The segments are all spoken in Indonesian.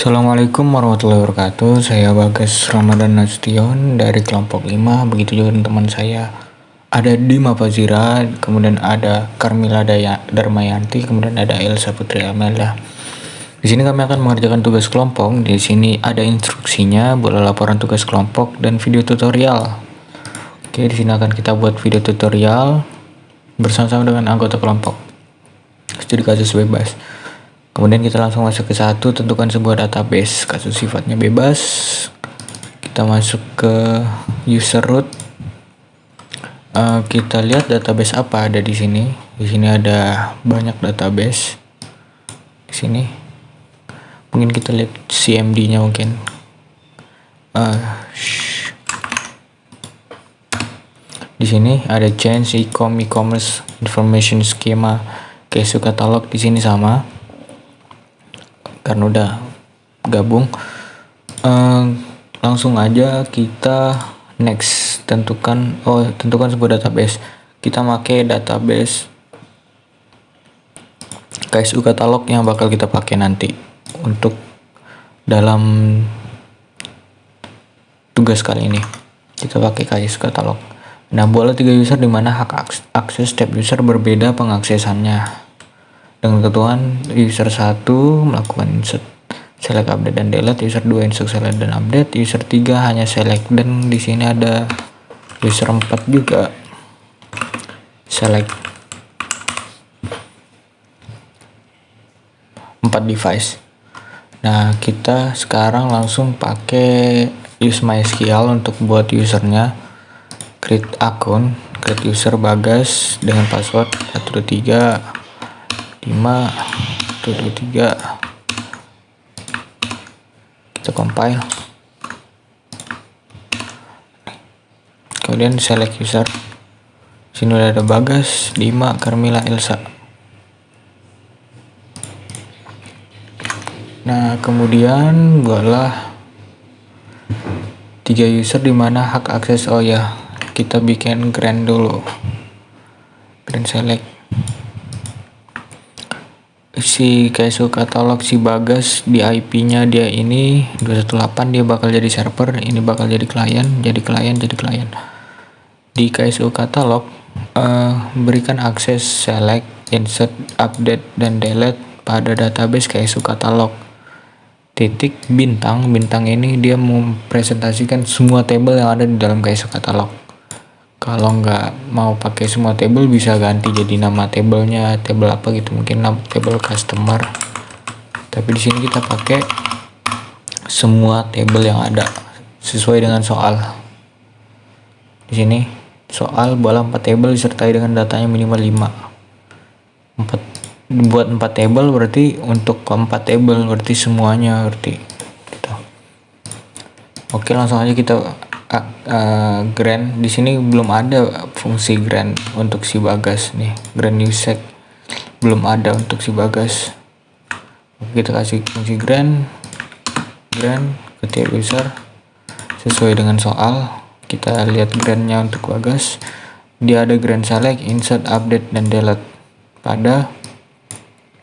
Assalamualaikum warahmatullahi wabarakatuh. Saya Bagas Ramadan Nasution dari kelompok 5. Begitu juga dengan teman saya. Ada Dima Fazira, kemudian ada Carmila Darmayanti, kemudian ada Elsa Putri Amelia. Di sini kami akan mengerjakan tugas kelompok. Di sini ada instruksinya, bola laporan tugas kelompok dan video tutorial. Oke, di sini akan kita buat video tutorial bersama-sama dengan anggota kelompok. Studi kasus bebas. Kemudian kita langsung masuk ke satu, tentukan sebuah database. Kasus sifatnya bebas. Kita masuk ke user root. Kita lihat database apa ada di sini. Di sini ada banyak database. Di sini mungkin kita lihat CMD-nya mungkin. Di sini ada change e-commerce information schema, case katalog di sini sama. Karena udah gabung, langsung aja kita next. Tentukan sebuah database. Kita pakai database KSU katalog yang bakal kita pakai nanti untuk dalam tugas kali ini. Kita pakai KSU katalog. Nah, boleh 3 user di mana hak akses setiap user berbeda pengaksesannya. Dengan ketentuan user 1 melakukan insert, select, update dan delete, user 2 insert, select dan update, user 3 hanya select, dan di sini ada user 4 juga select 4 device. Nah, kita sekarang langsung pakai use MySQL untuk buat usernya. Create akun, create user Bagas dengan password 123 5 123. Kita compile, kemudian select user. Sini udah ada Bagas, Dima, Carmila, Elsa. Nah, kemudian buatlah 3 user di mana hak akses. Oh ya, kita bikin grand dulu. Grand select. Si KSU katalog si Bagas di IP-nya dia ini 218, dia bakal jadi server, ini bakal jadi klien, jadi klien. Di KSU katalog berikan akses select, insert, update dan delete pada database KSU katalog. Titik bintang ini dia mempresentasikan semua table yang ada di dalam KSU katalog. Kalau nggak mau pakai semua table, bisa ganti jadi nama tablenya table apa gitu, mungkin table customer. Tapi di sini kita pakai semua table yang ada sesuai dengan soal. Di sini soal bola 4 table disertai dengan datanya minimal 5. Buat 4 table berarti untuk keempat table berarti semuanya berarti gitu. Oke, langsung aja kita grand. Di sini belum ada fungsi grand untuk si Bagas nih. Grand usage belum ada untuk si Bagas. Kita kasih fungsi grand ke tiap user sesuai dengan soal. Kita lihat grandnya untuk Bagas. Dia ada grand select, insert, update dan delete pada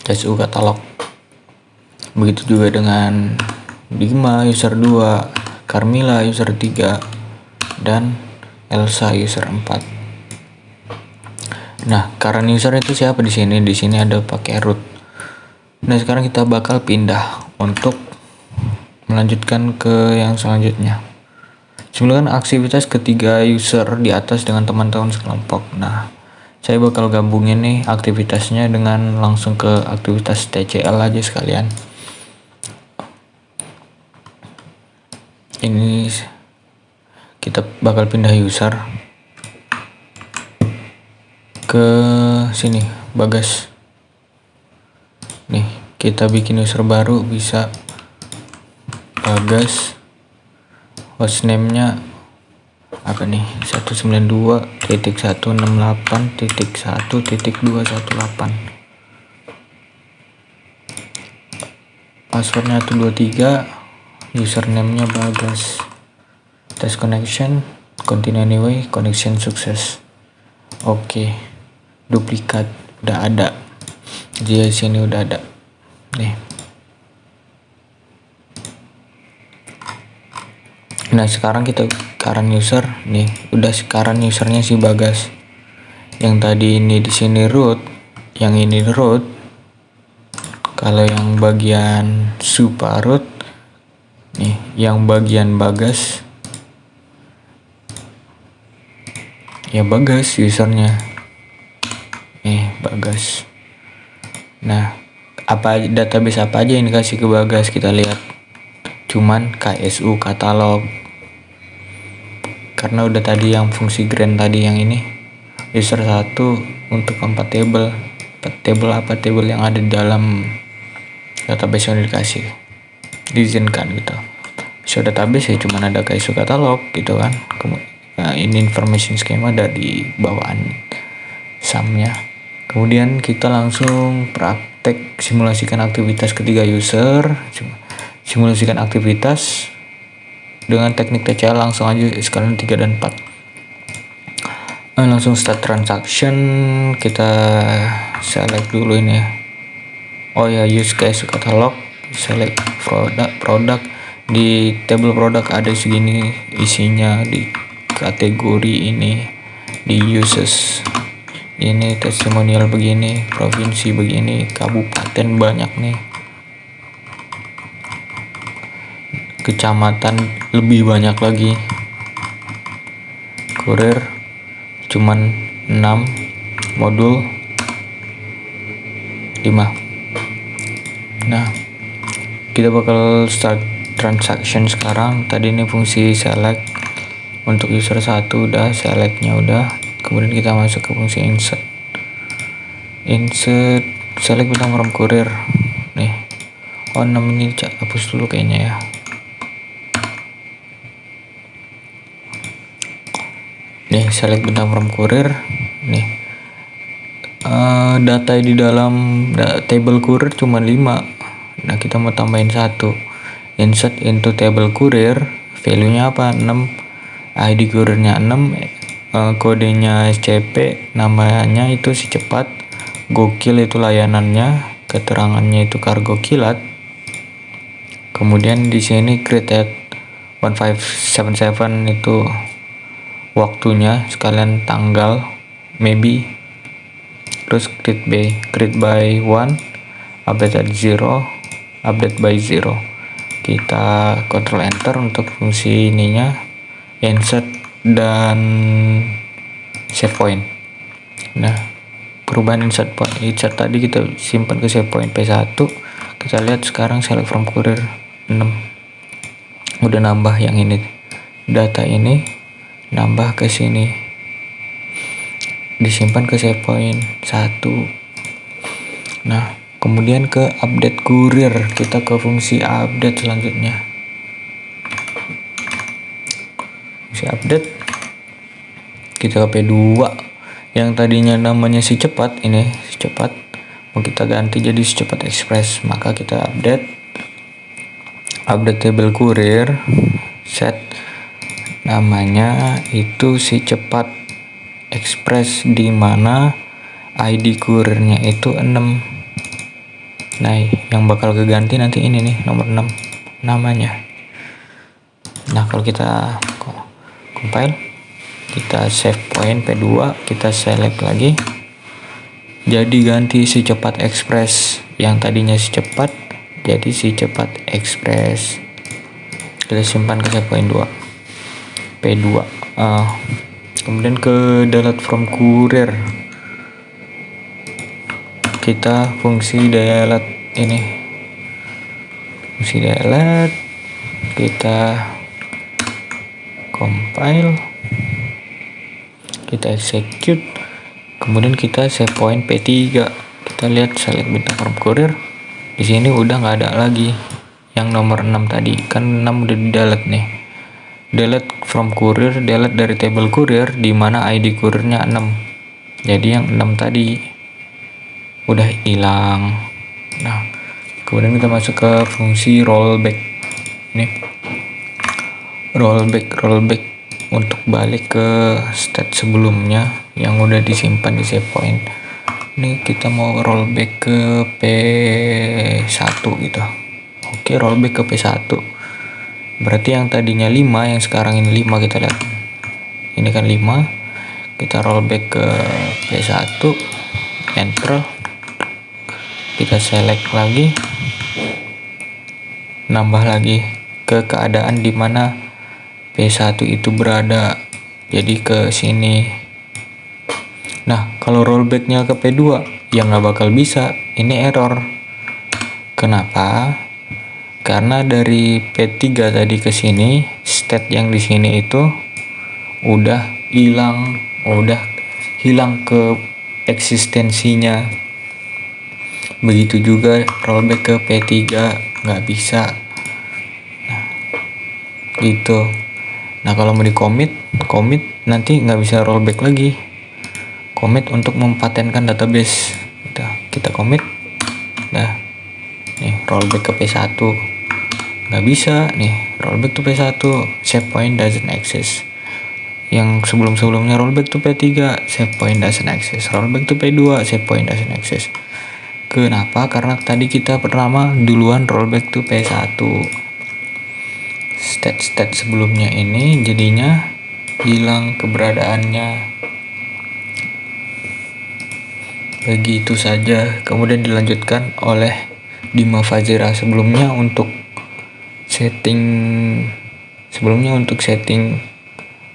KSU katalog. Begitu juga dengan Dima user 2, Carmila user 3, dan Elsa user 4. Nah, current user itu siapa di sini? Di sini ada pakai root. Nah, sekarang kita bakal pindah untuk melanjutkan ke yang selanjutnya. Simulkan aktivitas ketiga user di atas dengan teman-teman sekelompok. Nah, saya bakal gabungin nih aktivitasnya dengan langsung ke aktivitas TCL aja sekalian. Ini kita bakal pindah user ke sini, Bagas. Nih, kita bikin user baru, bisa Bagas. Hostname-nya apa nih? 192.168.1.218. Passwordnya 123. Username-nya Bagas. Test connection, continue anyway, connection sukses. Oke, duplikat udah ada. Jadi sini udah ada. Nih. Nah sekarang kita current user nih, udah current usernya si Bagas. Yang tadi ini di sini root, yang ini root. Kalau yang bagian super root nih, yang bagian Bagas ya Bagas usernya nih, Bagas. Nah apa database apa aja yang dikasih ke Bagas, kita lihat cuman KSU katalog, karena udah tadi yang fungsi grant tadi yang ini user 1 untuk 4 table apa table yang ada di dalam database yang dikasih diizinkan gitu. So database ya cuman ada KSU katalog gitu kan. Nah, ini information schema dari bawaan sumnya. Kemudian kita langsung praktek simulasikan aktivitas ketiga user, simulasikan aktivitas dengan teknik TCL. Langsung aja sekalian 3 dan 4. Langsung start transaction, kita select dulu ini ya. Oh ya, use KSU catalog, select produk di table produk ada segini isinya, di kategori ini, di uses ini testimonial begini, provinsi begini, kabupaten banyak nih, kecamatan lebih banyak lagi, kurir cuman 6, modul 5. Nah kita bakal start transaction sekarang. Tadi ini fungsi select untuk user 1 udah, selectnya udah. Kemudian kita masuk ke fungsi insert select bintang from kurir nih. Oh 6 ini hapus dulu kayaknya ya. Nih select bintang from kurir nih. Data di dalam table kurir cuma 5. Nah kita mau tambahin 1. Insert into table kurir, value nya apa? 6, ID kurirnya 6, kodenya SCP, namanya itu si cepat, gokil itu layanannya, keterangannya itu kargo kilat. Kemudian di sini create at 1577 itu waktunya, sekalian tanggal maybe. Terus create by 1, update at 0, update by 0. Kita control enter untuk fungsi ininya, insert dan save point. Nah perubahan insert tadi kita simpan ke save point P1. Kita lihat sekarang select from kurir 6 udah nambah yang ini, data ini nambah ke sini, disimpan ke save point 1. Nah kemudian ke update kurir, kita ke fungsi update selanjutnya. Fungsi update kita ke P2 yang tadinya namanya si cepat, ini si cepat mau kita ganti jadi si cepat express. Maka kita update table kurir, set namanya itu si cepat express, di mana ID kurirnya itu 6. Nah yang bakal keganti nanti ini nih, nomor 6 namanya. Nah kalau kita compile, kita save point P2, kita select lagi, jadi ganti si cepat express, yang tadinya si cepat jadi si cepat express. Kita simpan ke save point 2 P2. Kemudian ke delete from kurir, kita fungsi delete ini, fungsi delete, kita compile, kita execute, kemudian kita save point P3. Kita lihat select bintang from kurir, di sini udah nggak ada lagi yang nomor 6 tadi, kan 6 udah di delete nih. Delete from kurir, delete dari table kurir di mana ID kurirnya 6, jadi yang 6 tadi udah hilang. Nah kemudian kita masuk ke fungsi rollback nih, rollback untuk balik ke state sebelumnya yang udah disimpan di save point. Ini kita mau rollback ke P1 gitu. Oke, rollback ke P1. Berarti yang tadinya 5 yang sekarang ini 5, kita lihat. Ini kan 5. Kita rollback ke P1, enter. Kita select lagi. Nambah lagi ke keadaan dimana P1 itu berada. Jadi ke sini. Nah, kalau rollbacknya ke P2 ya nggak bakal bisa. Ini error. Kenapa? Karena dari P3 tadi ke sini, state yang di sini itu udah hilang ke eksistensinya. Begitu juga rollback ke P3 nggak bisa. Nah, gitu. Nah, kalau mau di commit nanti nggak bisa rollback lagi. Commit untuk mempatenkan database. Kita commit. Nah, nih rollback ke P1 nggak bisa. Nih rollback to P1, save point doesn't exist. Yang sebelumnya rollback to P3, save point doesn't exist. Rollback to P2, save point doesn't exist. Kenapa? Karena tadi kita pertama duluan rollback to P1. State sebelumnya ini jadinya hilang keberadaannya. Begitu saja. Kemudian dilanjutkan oleh Dima Fazira. Sebelumnya untuk setting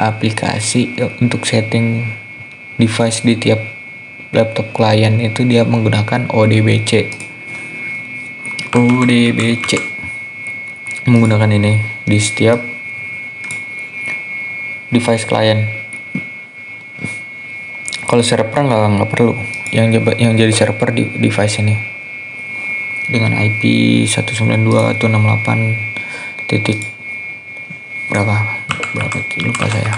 aplikasi, untuk setting device di tiap laptop klien itu dia menggunakan ODBC. Menggunakan ini di setiap device klien. Kalau server nggak perlu. Yang jadi server di device ini dengan IP 192.168 titik berapa lupa saya.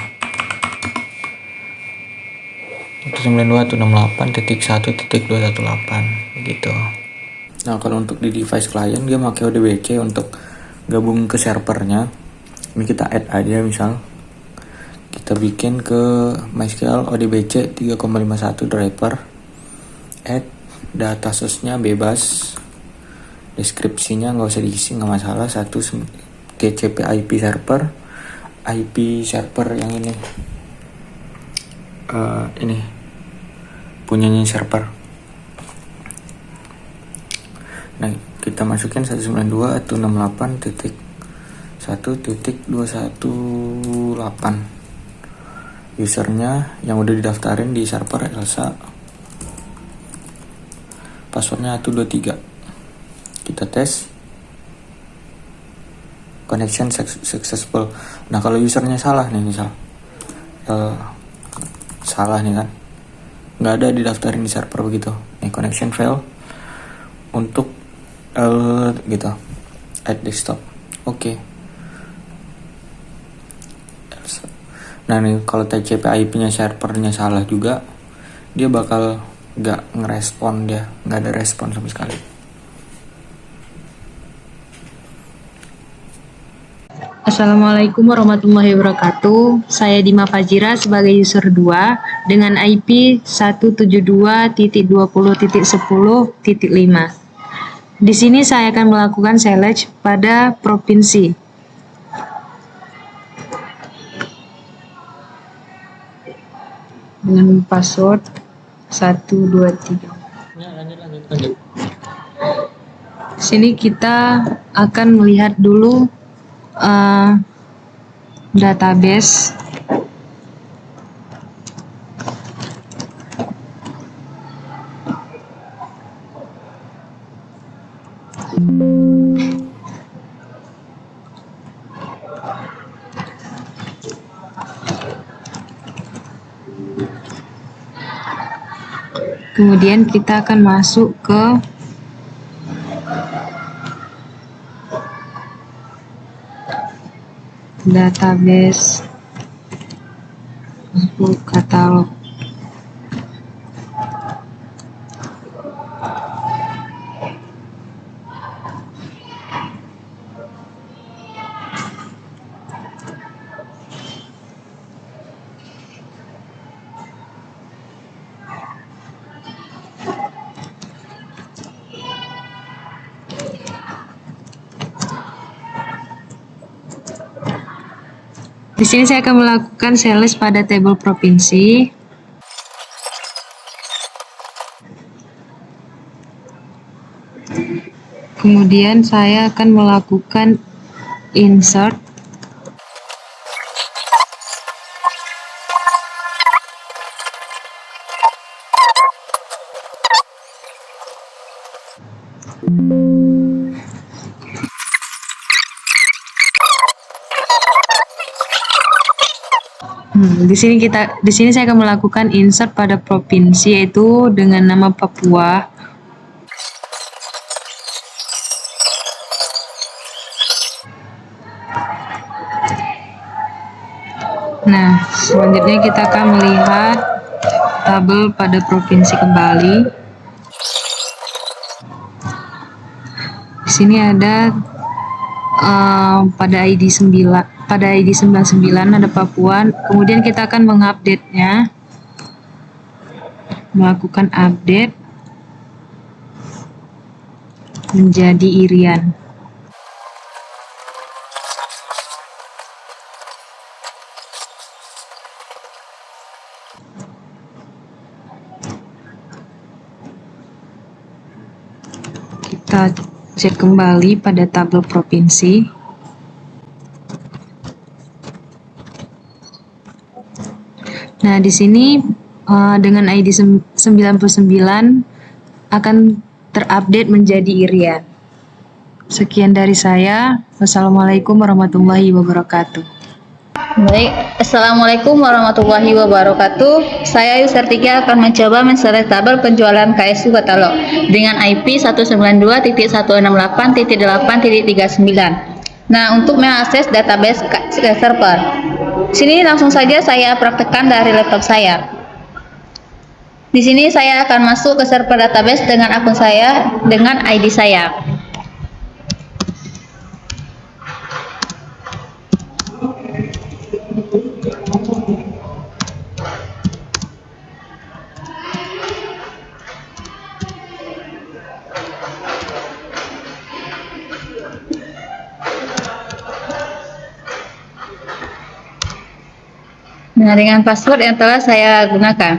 192.168.1.218 begitu. Nah, kalau untuk di device klien dia pakai ODBC untuk gabung ke servernya. Ini kita add aja, misal kita bikin ke MySQL ODBC 3,51 driver, add data source-nya bebas, deskripsinya nggak usah diisi, nggak masalah. TCP IP server yang ini punyanya server. Nah, kita masukin 192.168.1.218. Usernya yang udah didaftarin di server Elsa, passwordnya 123. Kita tes, connection successful. Nah, kalau usernya salah nih, misal salah nih kan, nggak ada didaftarin di server begitu. Nih, connection fail untuk gitu, add desktop. Oke. Nah, nih kalau TCP IP-nya servernya salah juga, dia bakal nggak ngerespon, dia nggak ada respon sama sekali. Assalamualaikum warahmatullahi wabarakatuh. Saya Dima Fazira sebagai user 2 dengan IP 172.20.10.5. Di sini saya akan melakukan select pada provinsi. Dengan password 123. Lanjut. Sini kita akan melihat dulu database. Kemudian kita akan masuk ke database masuk katalog. Di sini saya akan melakukan select pada tabel provinsi. Kemudian saya akan melakukan insert. Di sini saya akan melakukan insert pada provinsi, yaitu dengan nama Papua. Nah, selanjutnya kita akan melihat tabel pada provinsi kembali. Di sini ada pada ID 99 ada Papua. Kemudian kita akan mengupdate-nya, melakukan update menjadi Irian. Kita cek kembali pada tabel provinsi. Nah, di sini dengan ID 99 akan terupdate menjadi Irian. Sekian dari saya. Wassalamualaikum warahmatullahi wabarakatuh. Baik, Assalamualaikum warahmatullahi wabarakatuh. Saya user 3 akan mencoba menselect tabel penjualan KSU katalog dengan IP 192.168.8.39. Nah, untuk mengakses database server, sini langsung saja saya praktekkan dari laptop saya. Di sini saya akan masuk ke server database dengan akun saya dengan ID saya. Nah, dengan password yang telah saya gunakan.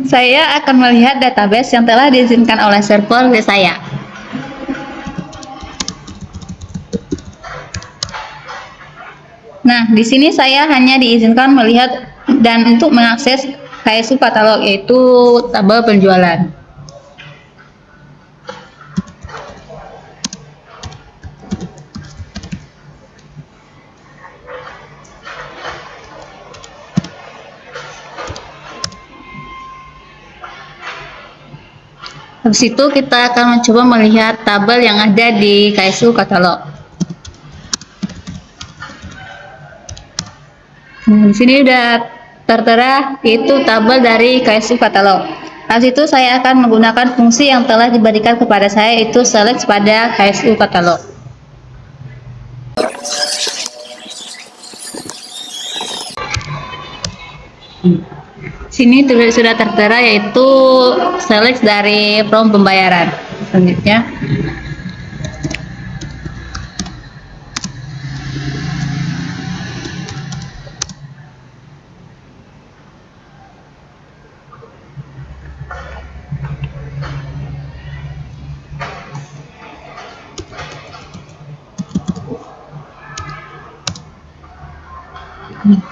Saya akan melihat database yang telah diizinkan oleh server saya. Nah, di sini saya hanya diizinkan melihat dan untuk mengakses KSU katalog, yaitu tabel penjualan. Habis itu kita akan mencoba melihat tabel yang ada di KSU katalog. Nah, di sini udah tertera yaitu tabel dari KSU katalog. Habis itu saya akan menggunakan fungsi yang telah diberikan kepada saya, yaitu select pada KSU katalog. Sini sudah tertera yaitu select dari from pembayaran. Selanjutnya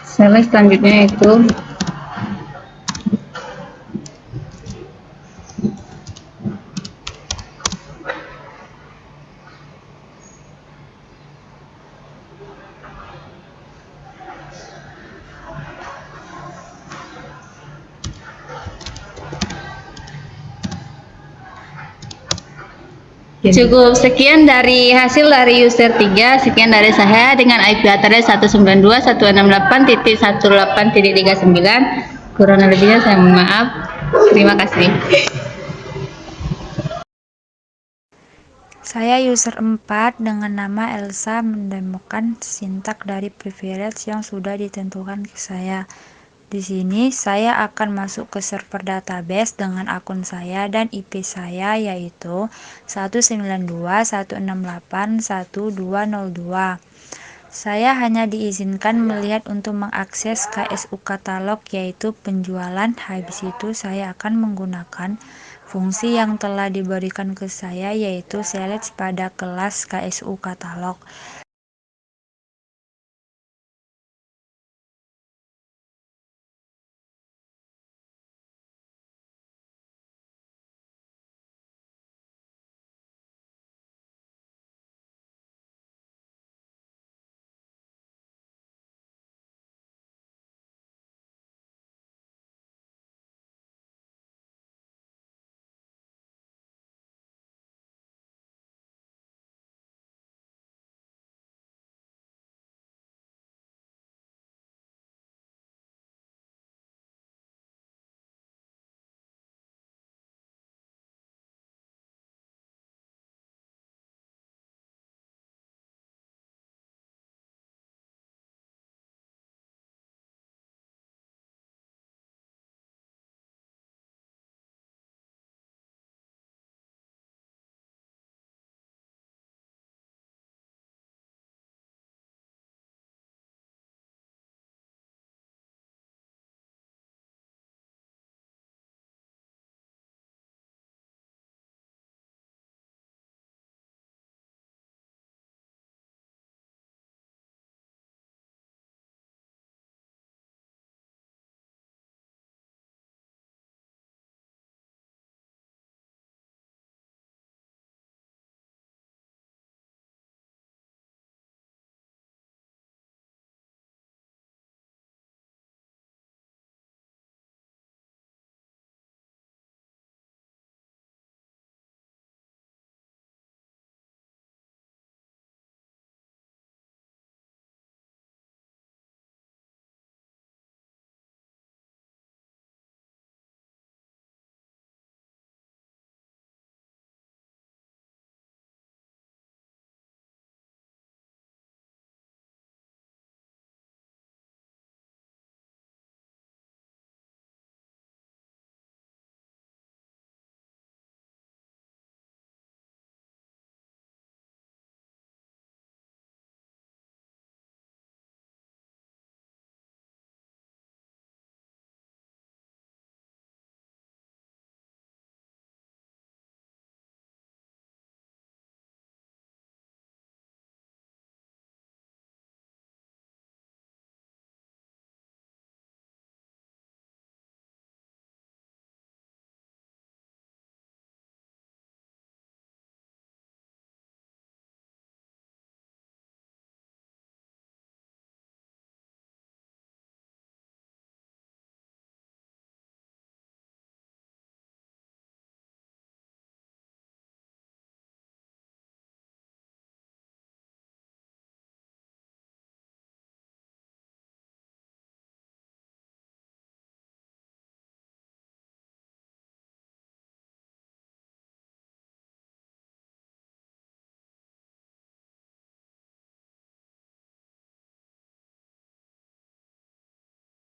select selanjutnya itu cukup. Sekian dari hasil dari user 3. Sekian dari saya dengan IP address 192.168.1.8.39. Kurang lebihnya saya mohon maaf. Terima kasih. Saya user 4 dengan nama Elsa mendemokan sintak dari privilege yang sudah ditentukan ke saya. Di sini saya akan masuk ke server database dengan akun saya dan IP saya yaitu 192.168.1202. Saya hanya diizinkan melihat untuk mengakses KSU katalog yaitu penjualan. Habis itu saya akan menggunakan fungsi yang telah diberikan ke saya yaitu select pada kelas KSU katalog.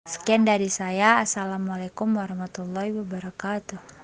Sekian dari saya. Assalamualaikum warahmatullahi wabarakatuh.